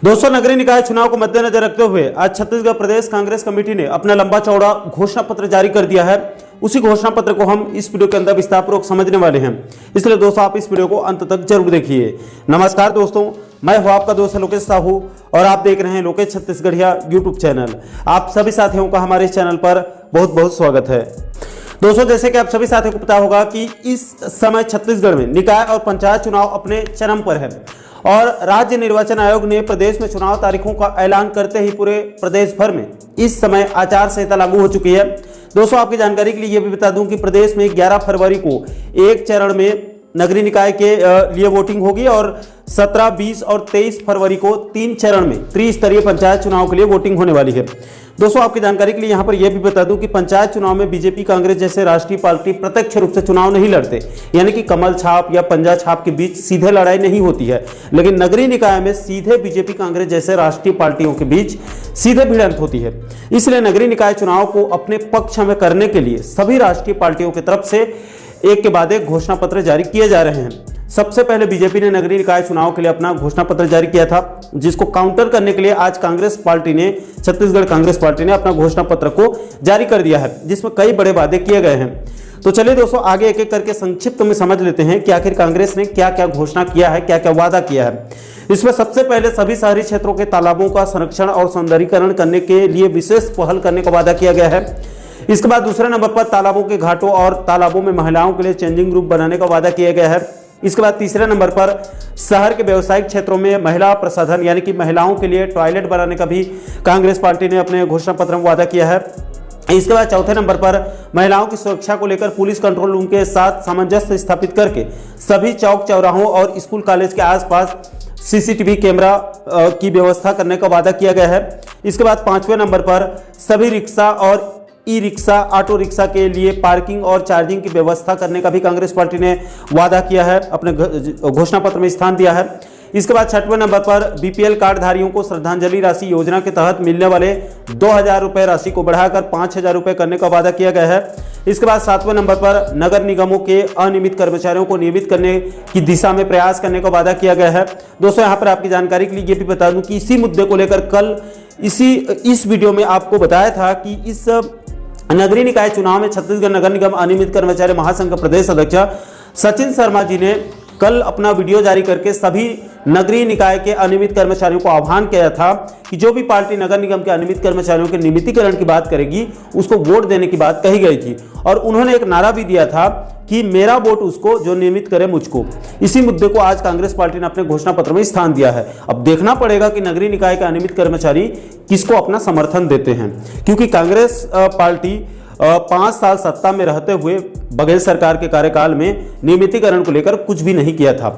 दोस्तों, नगरीय निकाय चुनाव को मद्देनजर रखते हुए आज छत्तीसगढ़ प्रदेश कांग्रेस कमेटी ने अपना लंबा चौड़ा घोषणा पत्र जारी कर दिया है। उसी घोषणा पत्र को हम इस वीडियो के अंदर विस्तारपूर्वक समझने वाले हैं, इसलिए दोस्तों आप इस वीडियो को अंत तक जरूर देखिए। नमस्कार दोस्तों, मैं हूं आपका दोस्त लोकेश साहू और आप देख रहे हैं लोकेश छत्तीसगढ़िया यूट्यूब चैनल। आप सभी साथियों का हमारे इस चैनल पर बहुत बहुत स्वागत है। दोस्तों, जैसे कि आप सभी साथियों को पता होगा कि इस समय छत्तीसगढ़ में निकाय और पंचायत चुनाव अपने चरम पर है और राज्य निर्वाचन आयोग ने प्रदेश में चुनाव तारीखों का ऐलान करते ही पूरे प्रदेश भर में इस समय आचार संहिता लागू हो चुकी है। दोस्तों, आपकी जानकारी के लिए यह भी बता दूं कि प्रदेश में 11 फरवरी को एक चरण में नगरीय निकाय के लिए वोटिंग होगी और 17, 20 और 23 फरवरी को 3 चरण में त्रिस्तरीय पंचायत चुनाव के लिए वोटिंग होने वाली है। दोस्तों, आपकी जानकारी के लिए यहां पर यह भी बता दूं कि पंचायत चुनाव में बीजेपी कांग्रेस जैसे राष्ट्रीय पार्टी प्रत्यक्ष रूप से चुनाव नहीं लड़ते, यानी कि कमल छाप या पंजा छाप के बीच सीधे लड़ाई नहीं होती है, लेकिन नगरीय निकाय में सीधे बीजेपी कांग्रेस जैसे राष्ट्रीय पार्टियों के बीच सीधे भिड़ंत होती है। इसलिए नगरीय निकाय चुनाव को अपने पक्ष में करने के लिए सभी राष्ट्रीय पार्टियों की तरफ से एक के बाद एक घोषणा पत्र जारी किए जा रहे हैं। सबसे पहले बीजेपी ने नगरीय निकाय चुनाव के लिए अपना घोषणा पत्र जारी किया था, जिसको काउंटर करने के लिए आज छत्तीसगढ़ कांग्रेस पार्टी ने अपना घोषणा पत्र को जारी कर दिया है, जिसमें कई बड़े वादे किए गए हैं। तो चलिए दोस्तों, आगे एक एक करके संक्षिप्त में समझ लेते हैं कि आखिर कांग्रेस ने क्या क्या घोषणा किया है, क्या क्या वादा किया है। इसमें सबसे पहले सभी शहरी क्षेत्रों के तालाबों का संरक्षण और सौंदर्यीकरण करने के लिए विशेष पहल करने का वादा किया गया है। इसके बाद दूसरे नंबर पर तालाबों के घाटों और तालाबों में महिलाओं के लिए चेंजिंग रूम बनाने का वादा किया गया है। इसके बाद तीसरे नंबर पर शहर के व्यावसायिक क्षेत्रों में महिला प्रसाधन यानी कि महिलाओं के लिए टॉयलेट बनाने का भी कांग्रेस पार्टी ने अपने घोषणा पत्र में वादा किया है। इसके बाद चौथे नंबर पर महिलाओं की सुरक्षा को लेकर पुलिस कंट्रोल रूम के साथ सामंजस्य स्थापित करके सभी चौक चौराहों और स्कूल कॉलेज के आसपास सीसीटीवी कैमरा की व्यवस्था करने का वादा किया गया है। इसके बाद पांचवें नंबर पर सभी रिक्शा और ई रिक्शा, ऑटो रिक्शा के लिए पार्किंग और चार्जिंग की व्यवस्था करने का भी कांग्रेस पार्टी ने वादा किया है, अपने घोषणा पत्र में स्थान दिया है। इसके बाद छठवें नंबर पर बीपीएल कार्डधारियों को श्रद्धांजलि राशि योजना के तहत मिलने वाले 2,000 रुपये राशि को बढ़ाकर 5,000 रुपये करने का वादा किया गया है। इसके बाद सातवें नंबर पर नगर निगमों के अनियमित कर्मचारियों को नियमित करने की दिशा में प्रयास करने का वादा किया गया है। दोस्तों, यहाँ पर आपकी जानकारी के लिए ये भी बता दूं कि इसी मुद्दे को लेकर कल इस वीडियो में आपको बताया था कि इस नगरीय निकाय चुनाव में छत्तीसगढ़ नगर निगम अनियमित कर्मचारी महासंघ के प्रदेश अध्यक्ष सचिन शर्मा जी ने कल अपना वीडियो जारी करके सभी नगरीय निकाय के अनियमित कर्मचारियों को आह्वान किया था कि जो भी पार्टी नगर निगम के अनियमित कर्मचारियों के नियमितीकरण की बात करेगी उसको वोट देने की बात कही गई थी और उन्होंने एक नारा भी दिया था कि मेरा वोट उसको जो नियमित करे मुझको। इसी मुद्दे को आज कांग्रेस पार्टी ने अपने घोषणा पत्र में स्थान दिया है। अब देखना पड़ेगा कि नगरीय निकाय के अनियमित कर्मचारी किसको अपना समर्थन देते हैं, क्योंकि कांग्रेस पार्टी 5 साल सत्ता में रहते हुए बघेल सरकार के कार्यकाल में नियमितीकरण को लेकर कुछ भी नहीं किया था।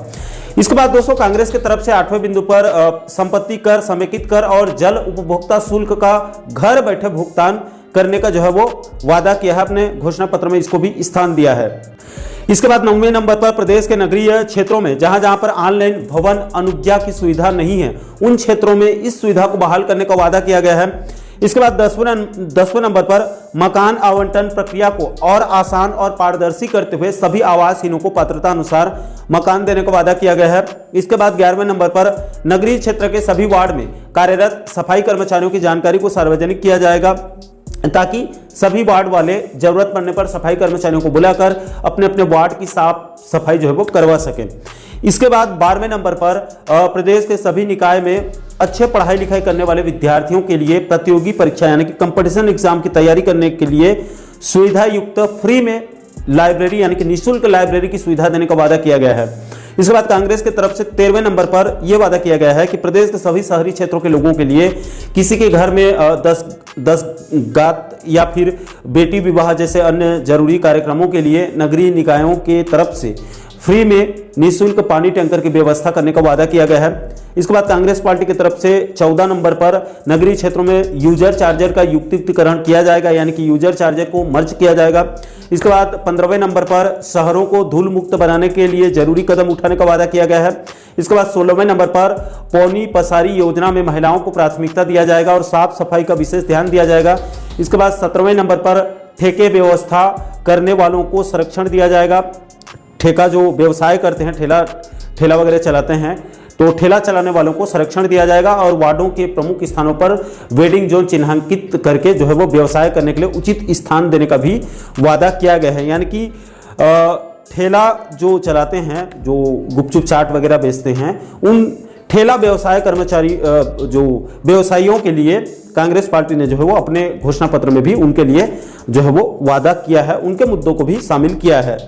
इसके बाद दोस्तों, कांग्रेस की तरफ से 8वें बिंदु पर संपत्ति कर, समेकित कर और जल उपभोक्ता शुल्क का घर बैठे भुगतान करने का जो है वो वादा किया है, अपने घोषणा पत्र में इसको भी स्थान दिया है। इसके बाद 9वें नंबर पर प्रदेश के नगरीय क्षेत्रों में जहां जहां पर ऑनलाइन भवन अनुज्ञा की सुविधा नहीं है, उन क्षेत्रों में इस सुविधा को बहाल करने का वादा किया गया है। इसके बाद 10वें नंबर पर मकान आवंटन प्रक्रिया को और आसान और पारदर्शी करते हुए सभी आवासहीनों को पात्रता अनुसार मकान देने का वादा किया गया है। इसके बाद 11वें नंबर पर नगरीय क्षेत्र के सभी वार्ड में कार्यरत सफाई कर्मचारियों की जानकारी को सार्वजनिक किया जाएगा, ताकि सभी वार्ड वाले जरूरत पड़ने पर सफाई कर्मचारियों को बुलाकर अपने अपने वार्ड की साफ सफाई जो है वो करवा सकें। इसके बाद 12वें नंबर पर प्रदेश के सभी निकाय में अच्छे पढ़ाई लिखाई करने वाले विद्यार्थियों के लिए प्रतियोगी परीक्षा यानी कि कंपटीशन एग्जाम की तैयारी करने के लिए सुविधा युक्त फ्री में लाइब्रेरी यानी कि निःशुल्क लाइब्रेरी की सुविधा देने का वादा किया गया है। इसके बाद कांग्रेस की तरफ से 13वें नंबर पर यह वादा किया गया है कि प्रदेश के सभी शहरी क्षेत्रों के लोगों के लिए किसी के घर में 10 गात या फिर बेटी विवाह जैसे अन्य जरूरी कार्यक्रमों के लिए नगरीय निकायों के तरफ से फ्री में निःशुल्क पानी टैंकर की व्यवस्था करने का वादा किया गया है। इसके बाद कांग्रेस पार्टी की तरफ से 14 नंबर पर नगरीय क्षेत्रों में यूजर चार्जर का युक्तिकरण किया जाएगा, यानी कि यूजर चार्जर को मर्ज किया जाएगा। इसके बाद 15वें नंबर पर शहरों को धूल मुक्त बनाने के लिए जरूरी कदम उठाने का वादा किया गया है। इसके बाद 16वें नंबर पर पौनी पसारी योजना में महिलाओं को प्राथमिकता दिया जाएगा और साफ सफाई का विशेष ध्यान दिया जाएगा। इसके बाद 17वें नंबर पर ठेके व्यवस्था करने वालों को संरक्षण दिया जाएगा। ठेका जो व्यवसाय करते हैं, ठेला वगैरह चलाते हैं, तो ठेला चलाने वालों को संरक्षण दिया जाएगा और वार्डों के प्रमुख स्थानों पर वेडिंग जोन चिन्हांकित करके जो है वो व्यवसाय करने के लिए उचित स्थान देने का भी वादा किया गया है। यानी कि ठेला जो चलाते हैं, जो गुपचुप चाट वगैरह बेचते हैं, उन ठेला व्यवसाय कर्मचारी जो व्यवसायियों के लिए कांग्रेस पार्टी ने जो है वो अपने घोषणा पत्र में भी उनके लिए जो है वो वादा किया है, उनके मुद्दों को भी शामिल किया है।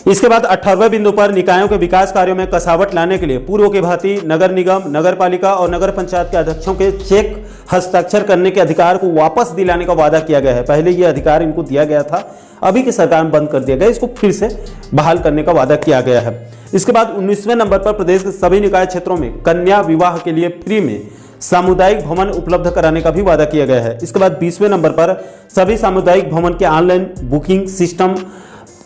इसके बाद 18वें बिंदु पर निकायों के विकास कार्यों में कसावट लाने के लिए पूर्व की भांति नगर निगम, नगर पालिका और नगर पंचायत के अध्यक्षों के चेक हस्ताक्षर करने के अधिकार को वापस दिलाने का वादा किया गया है। पहले ये अधिकार इनको दिया गया था, अभी की सरकार में बंद कर दिया गया, इसको फिर से बहाल करने का वादा किया गया है। इसके बाद 19वें नंबर पर प्रदेश के सभी निकाय क्षेत्रों में कन्या विवाह के लिए फ्री में सामुदायिक भवन उपलब्ध कराने का भी वादा किया गया है। इसके बाद 20वें नंबर पर सभी सामुदायिक भवन के ऑनलाइन बुकिंग सिस्टम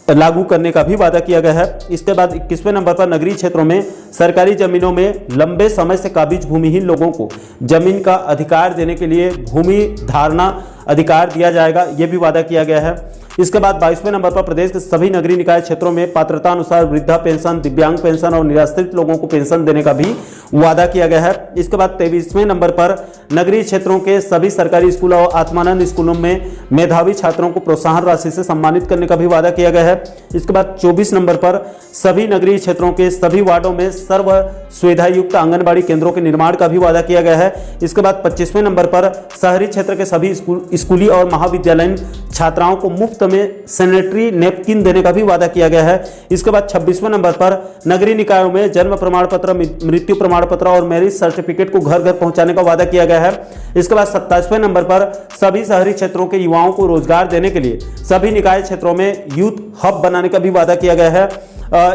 लागू करने का भी वादा किया गया है। इसके बाद 21वें नंबर पर नगरीय क्षेत्रों में सरकारी जमीनों में लंबे समय से काबिज भूमिहीन लोगों को जमीन का अधिकार देने के लिए भूमि धारणा अधिकार दिया जाएगा, यह भी वादा किया गया है। इसके बाद 22वें नंबर पर प्रदेश के सभी नगरीय निकाय क्षेत्रों में पात्रता अनुसार वृद्धा पेंशन, दिव्यांग पेंशन और निराश्रित लोगों को पेंशन देने का भी वादा किया गया है। इसके बाद 23वें नंबर पर नगरीय क्षेत्रों के सभी सरकारी स्कूल और आत्मानंद स्कूलों में मेधावी छात्रों को प्रोत्साहन राशि से सम्मानित करने का भी वादा किया गया है। इसके बाद 24 नंबर पर सभी नगरीय क्षेत्रों के सभी वार्डों में सर्व सुविधा युक्त आंगनबाड़ी केंद्रों के निर्माण का भी वादा किया गया है। इसके बाद 25वें नंबर पर शहरी क्षेत्र के सभी स्कूली और महाविद्यालयीन छात्राओं को मुफ्त में सैनिटरी नैपकिन देने का भी वादा किया गया है। इसके बाद 26वें नंबर पर नगरीय निकायों में जन्म प्रमाण पत्र, मृत्यु प्रमाण पत्र और मैरिज सर्टिफिकेट को घर घर पहुंचाने का वादा किया गया है। इसके बाद 27वें नंबर पर सभी शहरी क्षेत्रों के युवाओं को रोजगार देने के लिए सभी निकाय क्षेत्रों में यूथ हब बनाने का भी वादा किया गया है।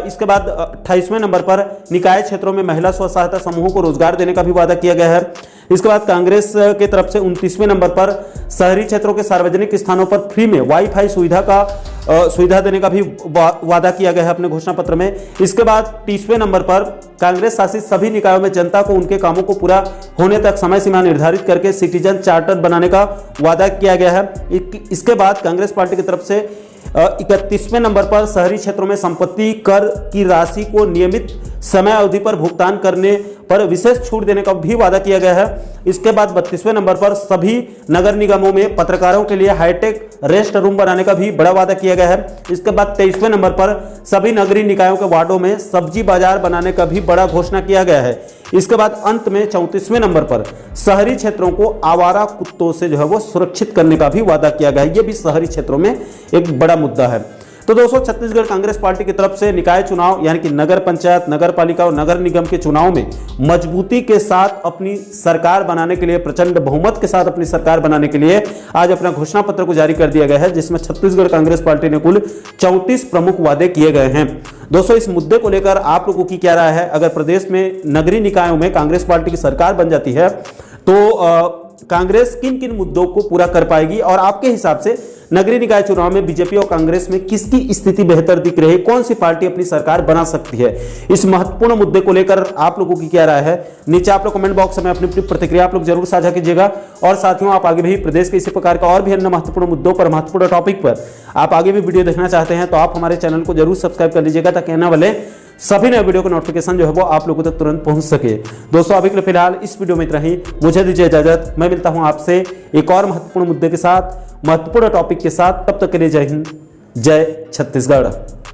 इसके बाद 28वें नंबर पर निकाय क्षेत्रों में महिला स्व सहायता समूहों को रोजगार देने का भी वादा किया गया है। इसके बाद कांग्रेस की तरफ से 29वें नंबर पर शहरी क्षेत्रों के सार्वजनिक स्थानों पर फ्री में वाईफाई सुविधा देने का भी वादा किया गया है अपने घोषणा पत्र में। इसके बाद 30वें नंबर पर कांग्रेस शासित सभी निकायों में जनता को उनके कामों को पूरा होने तक समय सीमा निर्धारित करके सिटीजन चार्टर बनाने का वादा किया गया है। इसके बाद कांग्रेस पार्टी की तरफ से 31वें नंबर पर शहरी क्षेत्रों में संपत्ति कर की राशि को नियमित समय अवधि पर भुगतान करने पर विशेष छूट देने का भी वादा किया गया है। इसके बाद 32वें नंबर पर सभी नगर निगमों में पत्रकारों के लिए हाईटेक रेस्ट रूम बनाने का भी बड़ा वादा किया गया है। इसके बाद 23वें नंबर पर सभी नगरीय निकायों के वार्डों में सब्जी बाजार बनाने का भी बड़ा घोषणा किया गया है। इसके बाद अंत में 34वें नंबर पर शहरी क्षेत्रों को आवारा कुत्तों से जो है वो सुरक्षित करने का भी वादा किया गया है। ये भी शहरी क्षेत्रों में एक बड़ा मुद्दा है। तो दोस्तों, छत्तीसगढ़ कांग्रेस पार्टी की तरफ से निकाय चुनाव यानी कि नगर पंचायत, नगर पालिका और नगर निगम के चुनाव में मजबूती के साथ अपनी सरकार बनाने के लिए, प्रचंड बहुमत के साथ अपनी सरकार बनाने के लिए आज अपना घोषणा पत्र को जारी कर दिया गया है, जिसमें छत्तीसगढ़ कांग्रेस पार्टी ने कुल 34 प्रमुख वादे किए गए हैं। दोस्तों, इस मुद्दे को लेकर आप लोगों की क्या राय है? अगर प्रदेश में नगरीय निकायों में कांग्रेस पार्टी की सरकार बन जाती है तो कांग्रेस किन किन मुद्दों को पूरा कर पाएगी, और आपके हिसाब से नगरीय निकाय चुनाव में बीजेपी और कांग्रेस में किसकी स्थिति बेहतर दिख रही है? कौन सी पार्टी अपनी सरकार बना सकती है? इस महत्वपूर्ण मुद्दे को लेकर आप लोगों की क्या राय है? नीचे आप लोग कमेंट बॉक्स में अपनी प्रतिक्रिया आप लोग जरूर साझा कीजिएगा। और साथियों, आप आगे भी प्रदेश के इसी प्रकार का और भी अन्य महत्वपूर्ण मुद्दों पर, महत्वपूर्ण टॉपिक पर आप आगे भी वीडियो देखना चाहते हैं तो आप हमारे चैनल को जरूर सब्सक्राइब कर लीजिएगा, ताकि आने वाले सभी नए वीडियो का नोटिफिकेशन जो है वो आप लोगों तक तुरंत पहुंच सके। दोस्तों, अभी के लिए फिलहाल इस वीडियो में इतना ही। मुझे दीजिए इजाजत। मैं मिलता हूं आपसे एक और महत्वपूर्ण मुद्दे के साथ, महत्वपूर्ण टॉपिक के साथ। तब तक के लिए जय हिंद, जय छत्तीसगढ़।